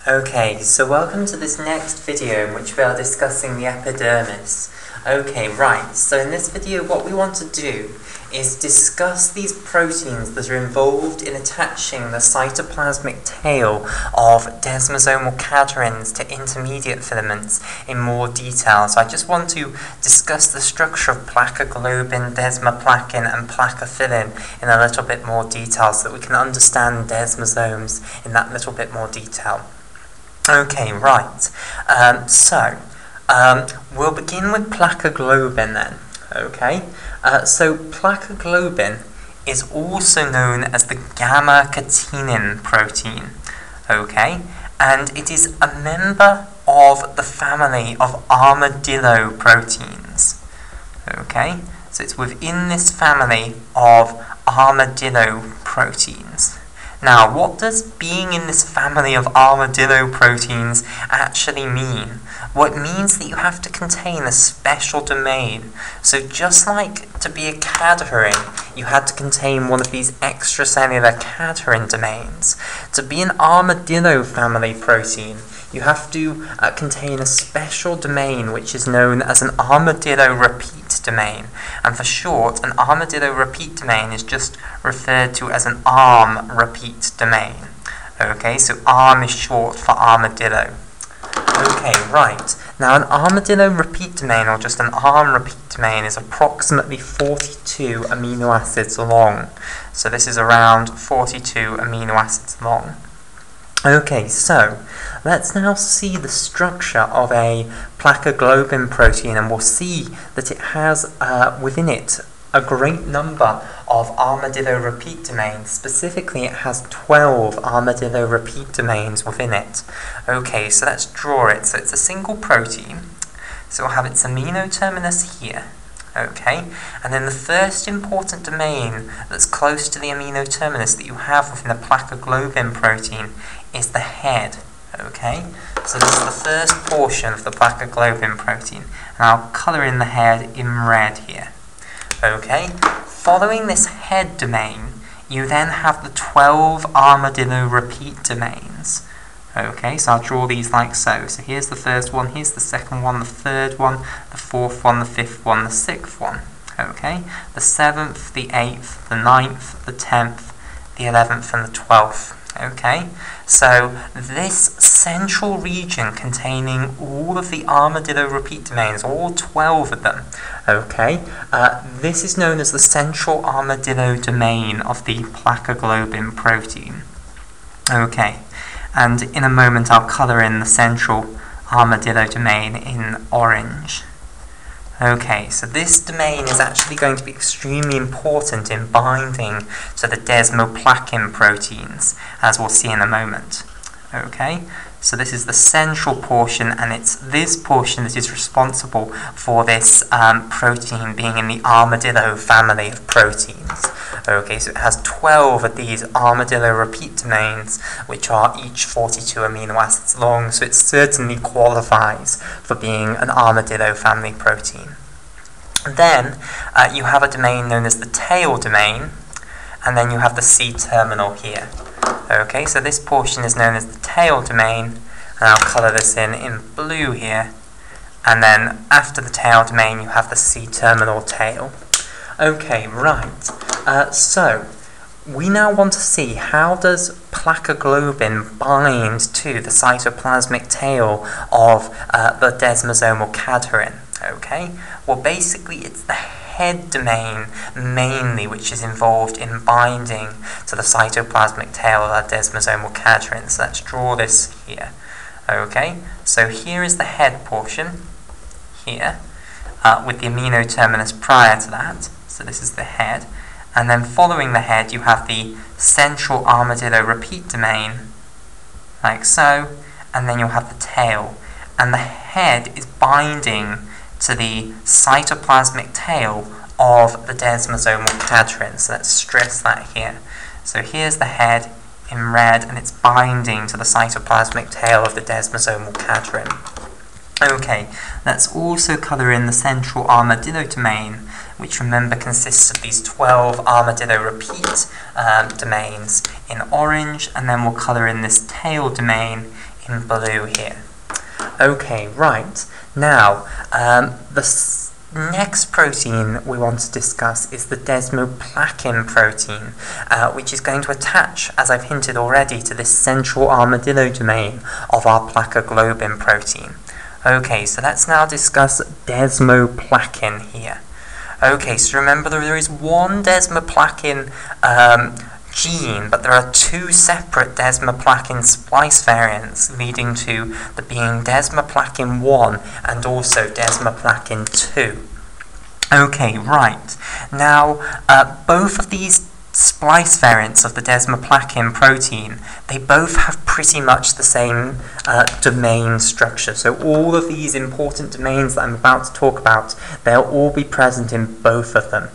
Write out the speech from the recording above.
Okay, so welcome to this next video in which we are discussing the epidermis. Okay, right, so in this video what we want to do is discuss these proteins that are involved in attaching the cytoplasmic tail of desmosomal cadherins to intermediate filaments in more detail. So I just want to discuss the structure of placoglobin, desmoplakin and placophilin in a little bit more detail so that we can understand desmosomes in that little bit more detail. Okay, right. We'll begin with placoglobin then. Okay, so placoglobin is also known as the gamma-catenin protein. Okay, and it is a member of the family of armadillo proteins. Okay, so it's within this family of armadillo proteins. Now, what does being in this family of armadillo proteins actually mean? Well, it means that you have to contain a special domain. So just like to be a cadherin, you had to contain one of these extracellular cadherin domains. To be an armadillo family protein, you have to contain a special domain which is known as an armadillo repeat domain. And for short, an armadillo repeat domain is just referred to as an ARM repeat domain. Okay, so ARM is short for armadillo. Okay, right. Now an armadillo repeat domain, or just an ARM repeat domain, is approximately 42 amino acids long. So this is around 42 amino acids long. Okay, so let's now see the structure of a placoglobin protein, and we'll see that it has within it a great number of armadillo repeat domains. Specifically, it has 12 armadillo repeat domains within it. Okay, so let's draw it. So it's a single protein. So we'll have its amino terminus here. Okay, and then the first important domain that's close to the amino terminus that you have within the placoglobin protein is the head. Okay, so this is the first portion of the placoglobin protein, and I'll colour in the head in red here. Okay, following this head domain, you then have the 12 armadillo repeat domains. Okay, so I'll draw these like so. So here's the first one, here's the second one, the third one, the fourth one, the fifth one, the sixth one. Okay, the 7th, the 8th, the 9th, the 10th, the 11th and the 12th. Okay, so this central region containing all of the armadillo repeat domains, all 12 of them, okay, this is known as the central armadillo domain of the placoglobin protein. Okay, and in a moment I'll colour in the central armadillo domain in orange. Okay, so this domain is actually going to be extremely important in binding to the desmoplakin proteins, as we'll see in a moment. Okay, so this is the central portion, and it's this portion that is responsible for this protein being in the armadillo family of proteins. Okay, so it has 12 of these armadillo repeat domains, which are each 42 amino acids long, so it certainly qualifies for being an armadillo family protein. Then you have a domain known as the tail domain, and then you have the C-terminal here. Okay, so this portion is known as the tail domain, and I'll colour this in blue here, and then after the tail domain you have the C-terminal tail. Okay, right, so we now want to see how does placoglobin bind to the cytoplasmic tail of the desmosomal cadherin. Okay, well basically it's the head domain mainly which is involved in binding to the cytoplasmic tail of our desmosomal cadherin. So let's draw this here. Okay, so here is the head portion here with the amino terminus prior to that. So this is the head, and then following the head you have the central armadillo repeat domain like so, and then you'll have the tail, and the head is binding to the cytoplasmic tail of the desmosomal cadherin. So let's stress that here. So here's the head in red, and it's binding to the cytoplasmic tail of the desmosomal cadherin. Okay, let's also colour in the central armadillo domain, which remember consists of these 12 armadillo repeat domains in orange, and then we'll colour in this tail domain in blue here. Okay, right. Now, the next protein we want to discuss is the desmoplakin protein, which is going to attach, as I've hinted already, to this central armadillo domain of our placoglobin protein. Okay, so let's now discuss desmoplakin here. Okay, so remember there is one desmoplakin gene, but there are two separate desmoplakin splice variants, leading to there being desmoplakin 1 and also desmoplakin 2. Okay, right. Now, both of these splice variants of the desmoplakin protein, they both have pretty much the same domain structure. So all of these important domains that I'm about to talk about, they'll all be present in both of them.